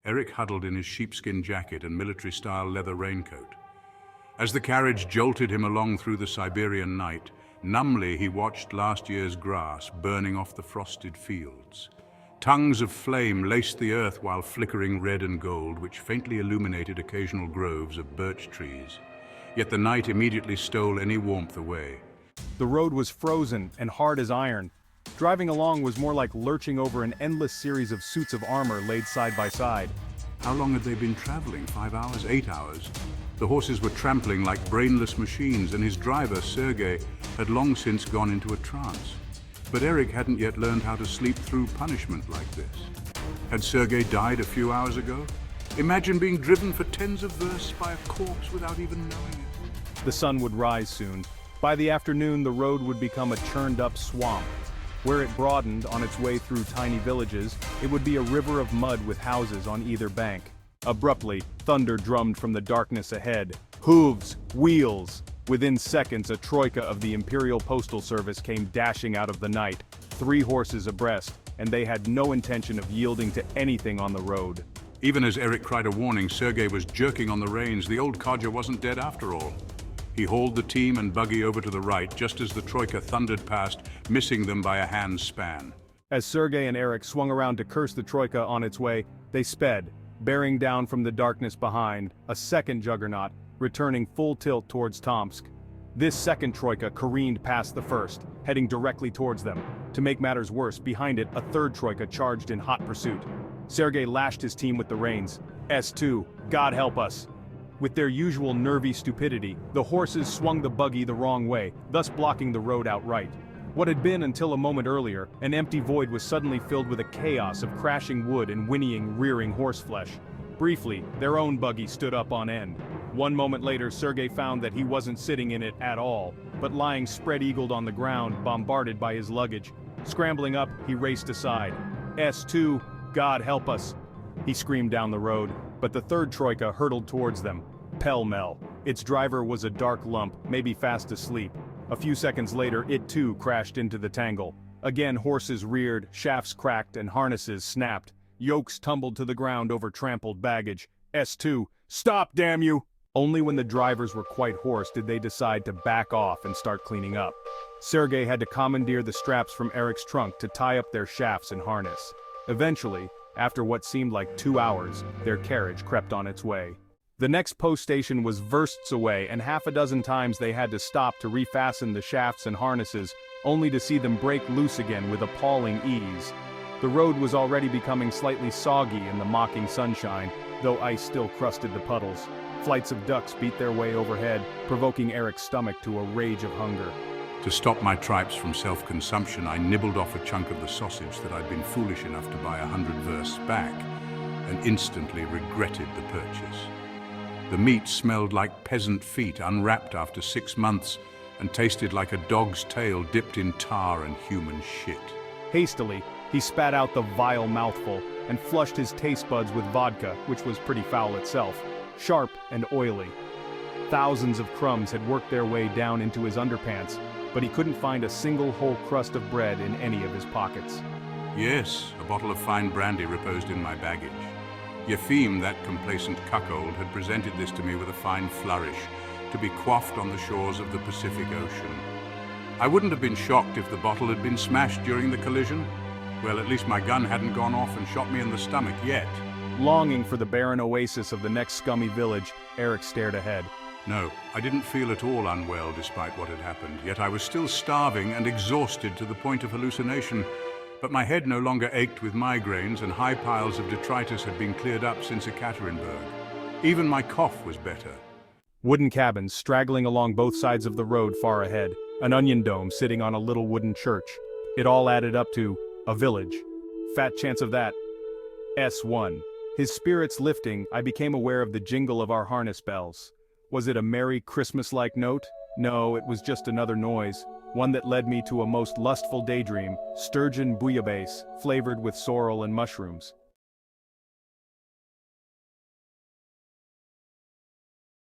Eric huddled in his sheepskin jacket and military-style leather raincoat. As the carriage jolted him along through the Siberian night, numbly he watched last year's grass burning off the frosted fields. Tongues of flame laced the earth while flickering red and gold, which faintly illuminated occasional groves of birch trees. Yet the night immediately stole any warmth away. The road was frozen and hard as iron. Driving along was more like lurching over an endless series of suits of armor laid side by side. How long had they been traveling? 5 hours? 8 hours? The horses were trampling like brainless machines, and his driver, Sergei, had long since gone into a trance. But Eric hadn't yet learned how to sleep through punishment like this. Had Sergei died a few hours ago? Imagine being driven for tens of versts by a corpse without even knowing it. The sun would rise soon. By the afternoon, the road would become a churned-up swamp. Where it broadened on its way through tiny villages, it would be a river of mud with houses on either bank. Abruptly, thunder drummed from the darkness ahead. Hooves, wheels. Within seconds, a troika of the Imperial Postal Service came dashing out of the night, 3 horses abreast, and they had no intention of yielding to anything on the road. Even as Eric cried a warning, Sergei was jerking on the reins. The old codger wasn't dead after all. He hauled the team and buggy over to the right, just as the troika thundered past, missing them by a hand's span. As Sergei and Eric swung around to curse the troika on its way, they sped, bearing down from the darkness behind, a second juggernaut, returning full tilt towards Tomsk. This second troika careened past the first, heading directly towards them. To make matters worse, behind it, a third troika charged in hot pursuit. Sergei lashed his team with the reins. S2, God help us. With their usual nervy stupidity, the horses swung the buggy the wrong way, thus blocking the road outright. What had been, until a moment earlier, an empty void was suddenly filled with a chaos of crashing wood and whinnying, rearing horseflesh. Briefly, their own buggy stood up on end. 1 moment later, Sergei found that he wasn't sitting in it at all, but lying spread-eagled on the ground, bombarded by his luggage. Scrambling up, he raced aside. S2, God help us. He screamed down the road, but the third troika hurtled towards them, pell-mell. Its driver was a dark lump, maybe fast asleep. A few seconds later, it too crashed into the tangle. Again, horses reared, shafts cracked, and harnesses snapped. Yokes tumbled to the ground over trampled baggage. S2, stop, damn you! Only when the drivers were quite hoarse did they decide to back off and start cleaning up. Sergei had to commandeer the straps from Eric's trunk to tie up their shafts and harness. Eventually, after what seemed like 2 hours, their carriage crept on its way. The next post station was versts away, and half a dozen times they had to stop to refasten the shafts and harnesses, only to see them break loose again with appalling ease. The road was already becoming slightly soggy in the mocking sunshine, though ice still crusted the puddles. Flights of ducks beat their way overhead, provoking Eric's stomach to a rage of hunger. To stop my tripes from self-consumption, I nibbled off a chunk of the sausage that I'd been foolish enough to buy 100 versts back, and instantly regretted the purchase. The meat smelled like peasant feet unwrapped after 6 months, and tasted like a dog's tail dipped in tar and human shit. Hastily, he spat out the vile mouthful, and flushed his taste buds with vodka, which was pretty foul itself, sharp and oily. Thousands of crumbs had worked their way down into his underpants, but he couldn't find a single whole crust of bread in any of his pockets. Yes, a bottle of fine brandy reposed in my baggage. Yefim, that complacent cuckold, had presented this to me with a fine flourish, to be quaffed on the shores of the Pacific Ocean. I wouldn't have been shocked if the bottle had been smashed during the collision. Well, at least my gun hadn't gone off and shot me in the stomach yet. Longing for the barren oasis of the next scummy village, Eric stared ahead. No, I didn't feel at all unwell despite what had happened, yet I was still starving and exhausted to the point of hallucination. But my head no longer ached with migraines, and high piles of detritus had been cleared up since Ekaterinburg. Even my cough was better. Wooden cabins straggling along both sides of the road far ahead, an onion dome sitting on a little wooden church. It all added up to a village. Fat chance of that. S1. His spirits lifting, I became aware of the jingle of our harness bells. Was it a merry Christmas-like note? No, it was just another noise, one that led me to a most lustful daydream, sturgeon bouillabaisse, flavored with sorrel and mushrooms.